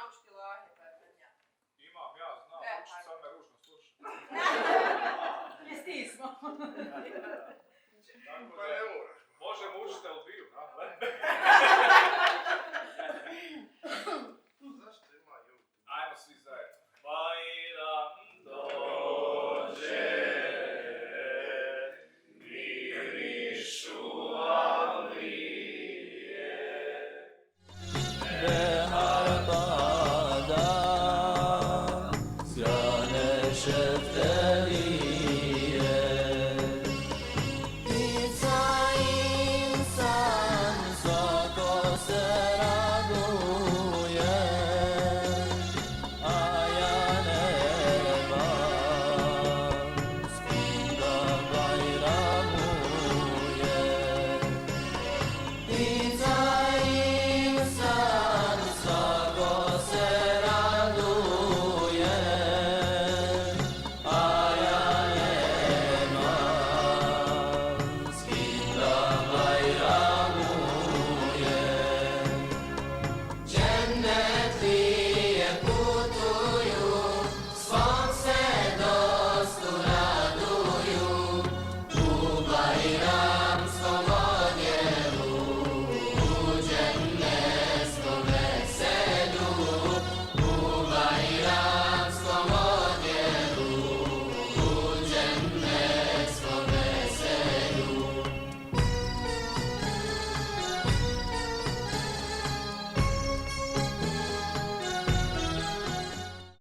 naučiti lahe, pa je ja. Imam, ja znam, učit, sad me ružno sluša. Jesti smo. Tako Pa da, ne moraš. možemo učitel biju, na? Zašto ima YouTube? Ajmo svi zajedno. Bajram dođe, mirišu avlije. Behar pada, zgrane šefterije. Ptica insan, svako se